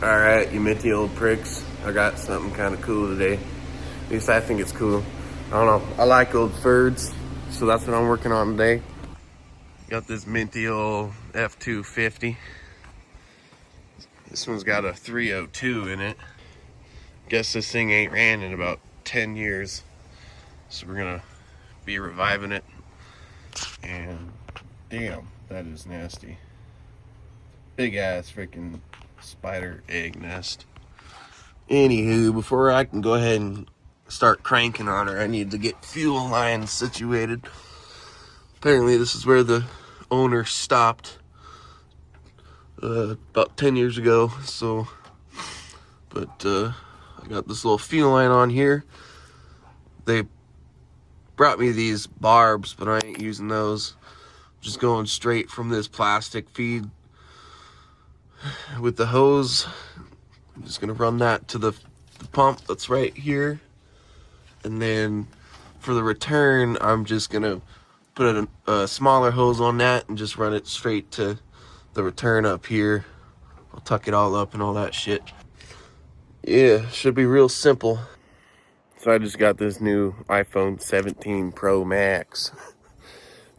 Alright, you minty old pricks. I got something kind of cool today. At least I think it's cool. I don't know. I like old Ferds, so that's what I'm working on today. Got this minty old F250. This one's got a 302 in it. Guess this thing ain't ran in about 10 years. So we're gonna be reviving it. And damn, that is nasty. Big ass freaking spider egg nest. Anywho, before I can go ahead and start cranking on her, I need to get fuel lines situated. Apparently this is where the owner stopped about 10 years ago. So, but I got this little fuel line on here. They brought me these barbs, but I ain't using those. I'm just going straight from this plastic feed with the hose. I'm just gonna run that to the pump that's right here, and then for the return I'm just gonna put a smaller hose on that and just run it straight to the return up here. I'll tuck it all up and all that shit. Yeah, should be real simple. So I just got this new iPhone 17 Pro Max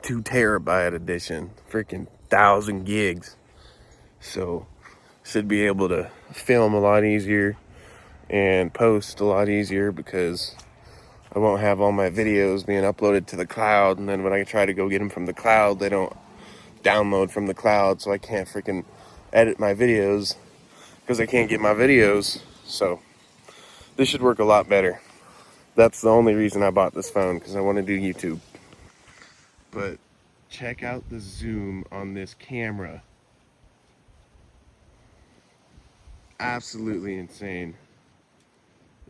2 terabyte edition, freaking 1,000 gigs. So should be able to film a lot easier and post a lot easier because I won't have all my videos being uploaded to the cloud, and then when I try to go get them from the cloud, they don't download from the cloud, so I can't freaking edit my videos because I can't get my videos. So this should work a lot better. That's the only reason I bought this phone, because I want to do YouTube. But check out the zoom on this camera. Absolutely insane.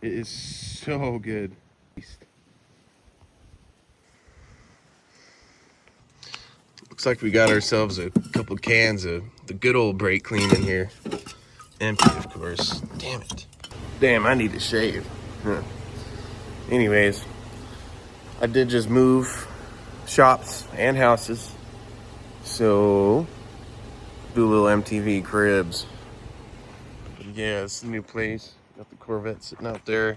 It is so good. Looks like we got ourselves a couple cans of the good old brake clean in here. Empty, of course. Damn it. Damn, I need to shave. Huh. Anyways, I did just move shops and houses. So, do a little MTV cribs. Yeah, it's a new place. Got the Corvette sitting out there.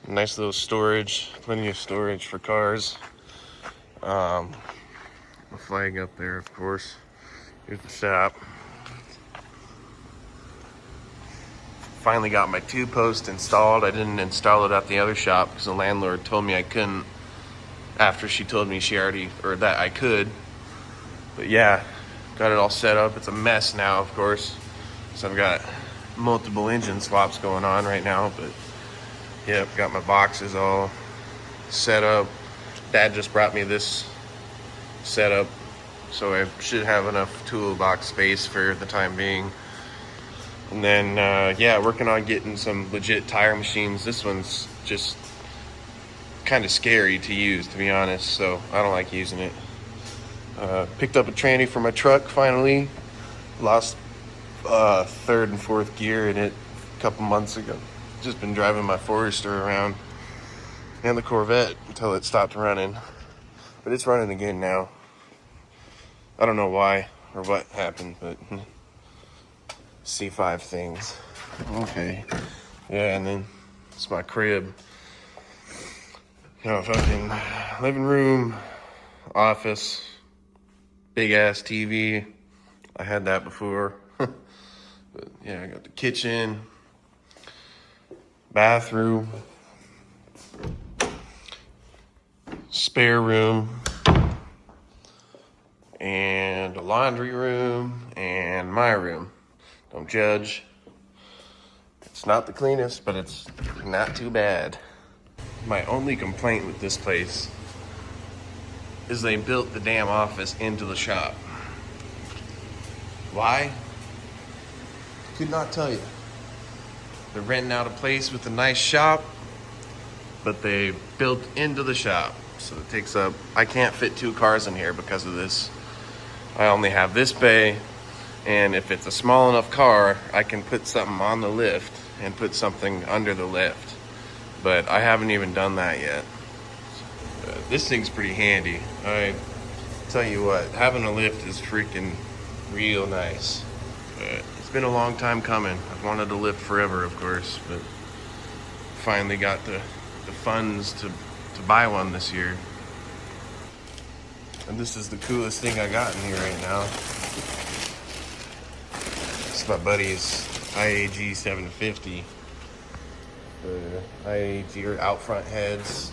Nice little storage. Plenty of storage for cars. A flag up there, of course. Here's the shop. Finally got my 2-post installed. I didn't install it at the other shop because the landlord told me I couldn't after she told me that I could. But yeah, got it all set up. It's a mess now, of course. So I've got multiple engine swaps going on right now, but yep, got my boxes all set up. Dad just brought me this setup, so I should have enough toolbox space for the time being. And then yeah, working on getting some legit tire machines. This one's just kind of scary to use, to be honest, so I don't like using it. Picked up a tranny for my truck finally. Lost third and fourth gear in it a couple months ago. Just been driving my Forester around and the Corvette until it stopped running, but it's running again now. I don't know why or what happened, but C5 things. Okay, yeah. And then it's my crib. You know, fucking living room, office, big ass TV. I had that before. But yeah, I got the kitchen, bathroom, spare room, and a laundry room, and my room. Don't judge. It's not the cleanest, but it's not too bad. My only complaint with this place is they built the damn office into the shop. Why? Could not tell you. They're renting out a place with a nice shop, but they built into the shop. So it takes up, I can't fit 2 cars in here because of this. I only have this bay, and if it's a small enough car, I can put something on the lift and put something under the lift. But I haven't even done that yet. This thing's pretty handy. I tell you what, having a lift is freaking real nice. But it's been a long time coming. I've wanted to lift forever, of course, but finally got the funds to buy one this year. And this is the coolest thing I got in here right now. It's my buddy's IAG 750. The IAG or out front heads,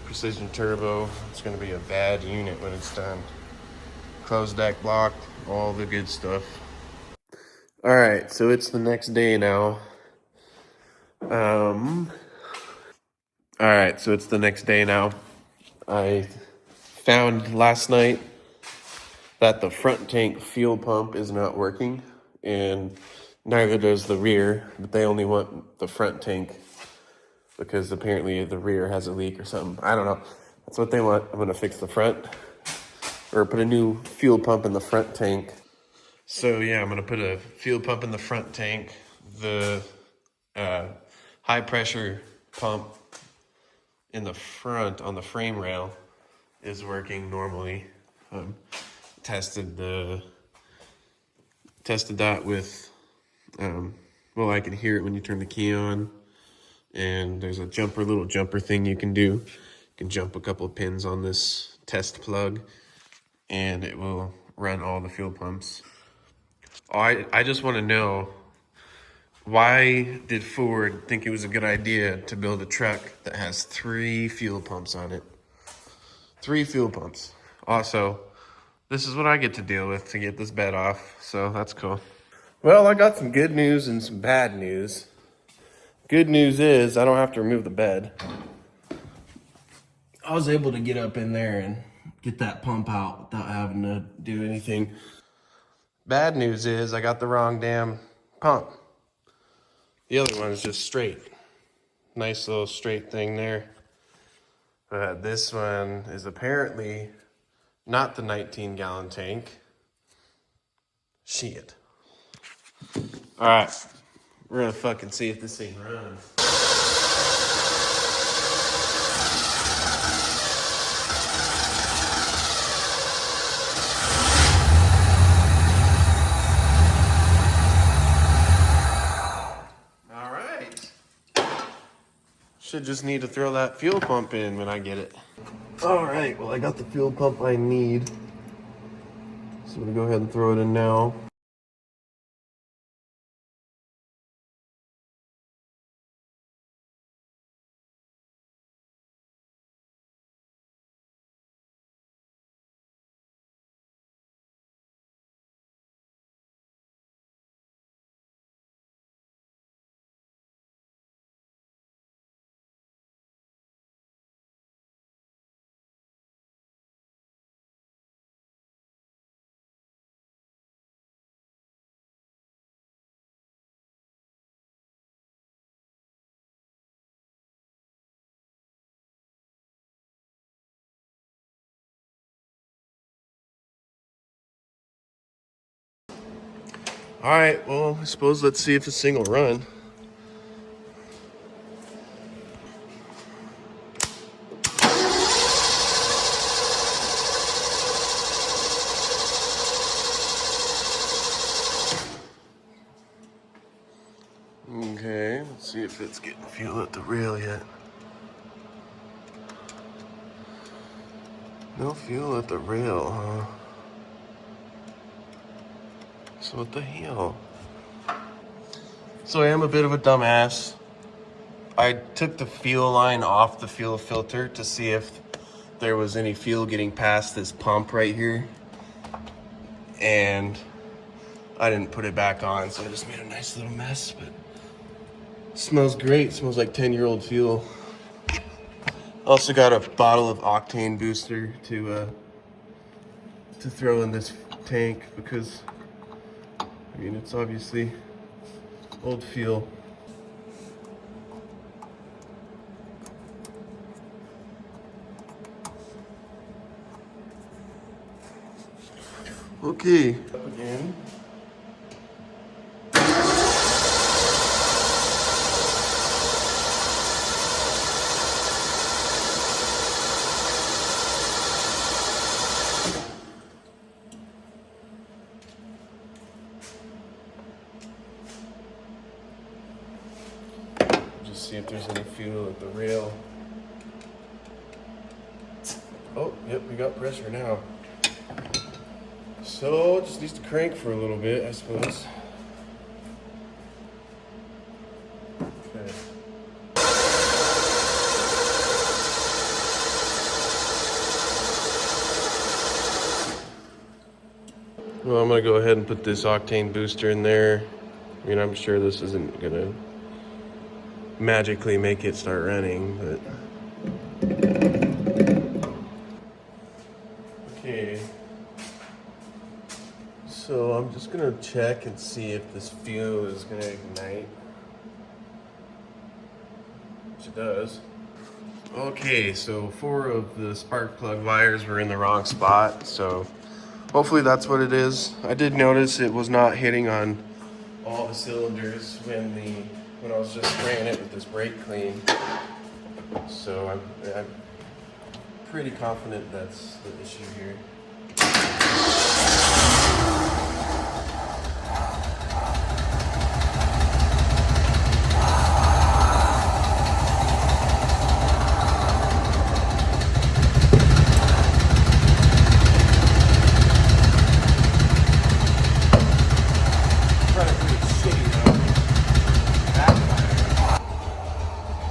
precision turbo. It's gonna be a bad unit when it's done. Closed deck block, all the good stuff. All right, so it's the next day now. All right, so it's the next day now. I found last night that the front tank fuel pump is not working, and neither does the rear, but they only want the front tank because apparently the rear has a leak or something. I don't know. That's what they want. I'm gonna fix the front, or put a new fuel pump in the front tank. So yeah, I'm gonna put a fuel pump in the front tank. The high pressure pump in the front on the frame rail is working normally. Tested that with, well, I can hear it when you turn the key on, and there's a little jumper thing you can do. You can jump a couple of pins on this test plug, and it will run all the fuel pumps. I just want to know, why did Ford think it was a good idea to build a truck that has 3 fuel pumps on it? 3 fuel pumps. Also, this is what I get to deal with to get this bed off, so that's cool. Well, I got some good news and some bad news. Good news is I don't have to remove the bed. I was able to get up in there and get that pump out without having to do anything. Bad news is I got the wrong damn pump. The other one is just straight. Nice little straight thing there. But this one is apparently not the 19-gallon tank. Shit. All right, we're gonna fucking see if this thing runs. All right. Should just need to throw that fuel pump in when I get it. All right, well, I got the fuel pump I need. So I'm gonna go ahead and throw it in now. All right, well, I suppose let's see if this thing will run. Okay, let's see if it's getting fuel at the rail yet. No fuel at the rail, huh? So what the hell? So I am a bit of a dumbass. I took the fuel line off the fuel filter to see if there was any fuel getting past this pump right here. And I didn't put it back on, so I just made a nice little mess, but it smells great. It smells like 10-year-old fuel. Also got a bottle of octane booster to throw in this tank because, I mean, it's obviously old fuel. Okay. Up again. see if there's any fuel at the rail. Oh, yep, we got pressure now. So it just needs to crank for a little bit, I suppose. Okay. Well, I'm gonna go ahead and put this octane booster in there. I mean, I'm sure this isn't gonna magically make it start running, but. Okay. So I'm just gonna check and see if this fuel is gonna ignite. Which it does. Okay, so 4 of the spark plug wires were in the wrong spot, so hopefully that's what it is. I did notice it was not hitting on all the cylinders when I was just spraying it with this brake clean. So I'm pretty confident that's the issue here.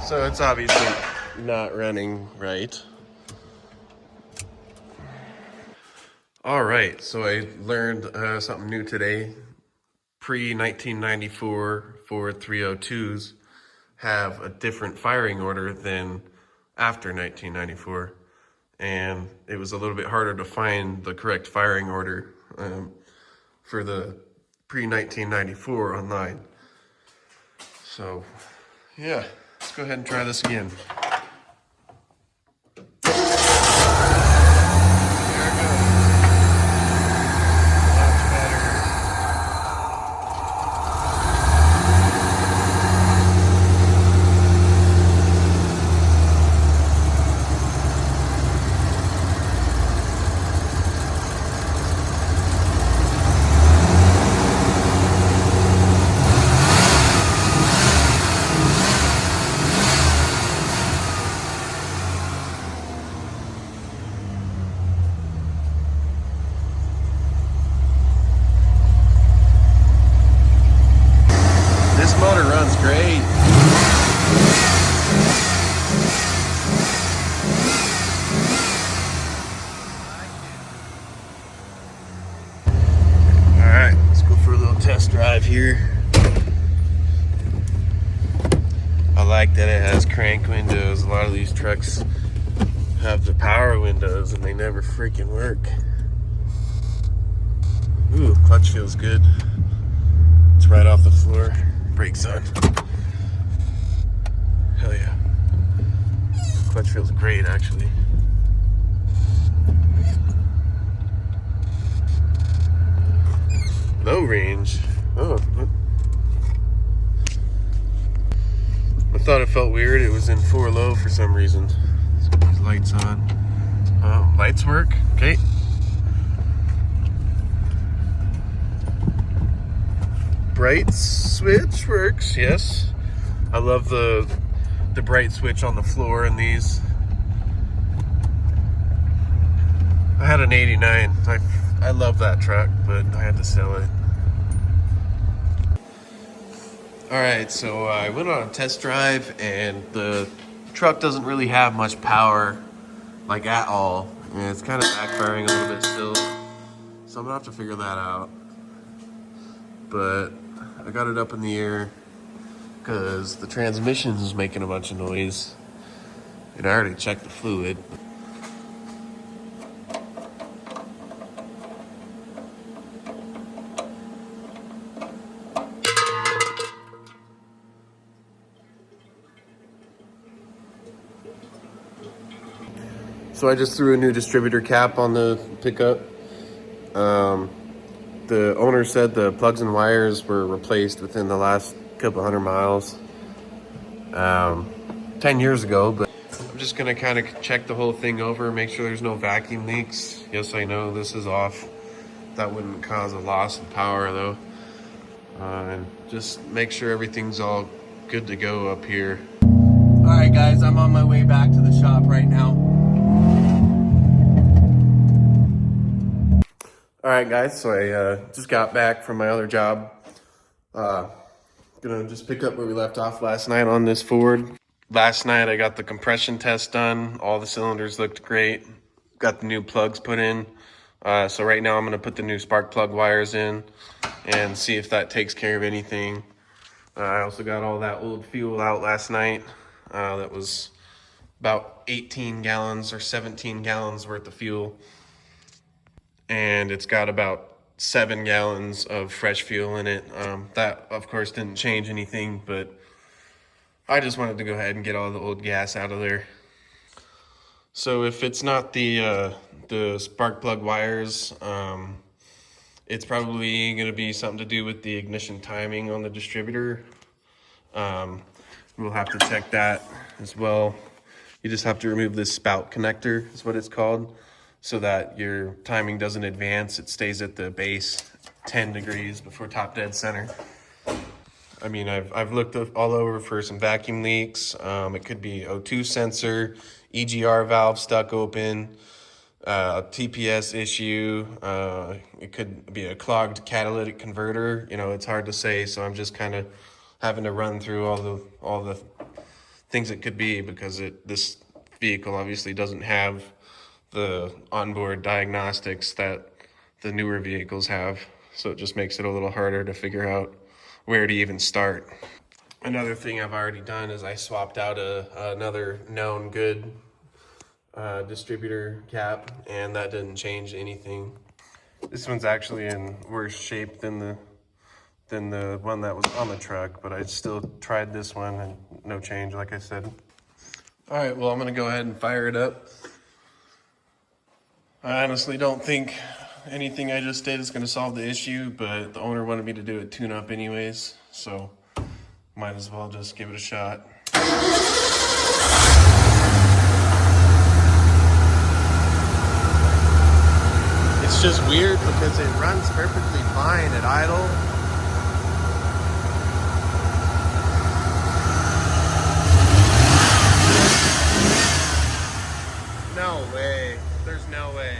So it's obviously not running right. All right, so I learned something new today. Pre-1994 Ford 302s have a different firing order than after 1994. And it was a little bit harder to find the correct firing order for the pre-1994 online. So, yeah. Let's go ahead and try this again. This motor runs great. All right, let's go for a little test drive here. I like that it has crank windows. A lot of these trucks have the power windows and they never freaking work. Ooh, clutch feels good. It's right off the floor. Brakes on. Hell yeah. Clutch feels great, actually. Low range. Oh. I thought it felt weird. It was in 4 low for some reason. Let's get these lights on. Oh, lights work. Okay. Bright switch works, yes. I love the bright switch on the floor in these. I had an 89. I love that truck, but I had to sell it. All right, so I went on a test drive and the truck doesn't really have much power, like at all. And it's kind of backfiring a little bit still. So I'm gonna have to figure that out. But I got it up in the air because the transmission is making a bunch of noise. And I already checked the fluid. So I just threw a new distributor cap on the pickup. The owner said the plugs and wires were replaced within the last couple 100 miles. 10 years ago, but I'm just gonna kind of check the whole thing over, make sure there's no vacuum leaks. Yes, I know this is off. That wouldn't cause a loss of power though. And just make sure everything's all good to go up here. Alright guys, I'm on my way back to the shop right now. Alright guys, so I just got back from my other job. Gonna just pick up where we left off last night on this Ford. Last night I got the compression test done. All the cylinders looked great. Got the new plugs put in. So right now I'm gonna put the new spark plug wires in and see if that takes care of anything. I also got all that old fuel out last night. That was about 18 gallons or 17 gallons worth of fuel. And it's got about 7 gallons of fresh fuel in it. That of course didn't change anything, but I just wanted to go ahead and get all the old gas out of there. So if it's not the spark plug wires, it's probably going to be something to do with the ignition timing on the distributor. We'll have to check that as well. You just have to remove this spout connector, is what it's called, so that your timing doesn't advance. It stays at the base 10 degrees before top dead center. I mean, I've looked all over for some vacuum leaks. It could be O2 sensor, EGR valve stuck open, TPS issue. It could be a clogged catalytic converter. You know, it's hard to say, so I'm just kind of having to run through all the things it could be, because this vehicle obviously doesn't have the onboard diagnostics that the newer vehicles have, so it just makes it a little harder to figure out where to even start. Another thing I've already done is I swapped out another known good distributor cap, and that didn't change anything. This one's actually in worse shape than the one that was on the truck, but I still tried this one and no change, like I said. All right, well, I'm gonna go ahead and fire it up. I honestly don't think anything I just did is gonna solve the issue, but the owner wanted me to do a tune-up anyways, so might as well just give it a shot. It's just weird because it runs perfectly fine at idle. No way. There's no way.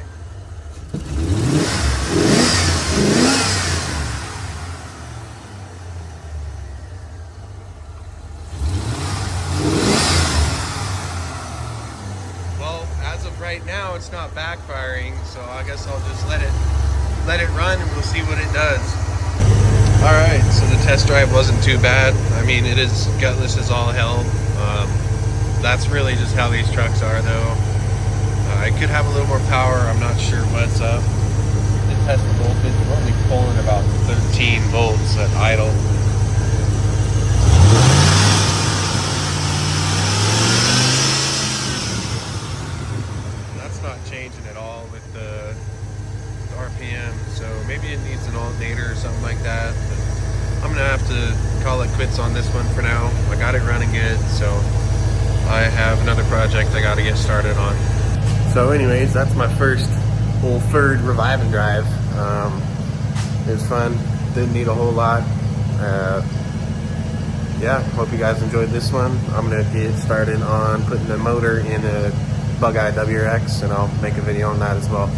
Well, as of right now, it's not backfiring, so I guess I'll just let it run and we'll see what it does. All right, so the test drive wasn't too bad. I mean, it is gutless as all hell. That's really just how these trucks are, though. I could have a little more power. I'm not sure what's up. The test voltage, we're only pulling about 13 volts at idle. That's not changing at all with the RPM, so maybe it needs an alternator or something like that. But I'm gonna have to call it quits on this one for now. I got it running good, so I have another project I gotta get started on. So anyways, that's my first old Ferd revive and drive. It was fun, didn't need a whole lot. Yeah, hope you guys enjoyed this one. I'm gonna get started on putting the motor in a Bug-Eye WRX, and I'll make a video on that as well.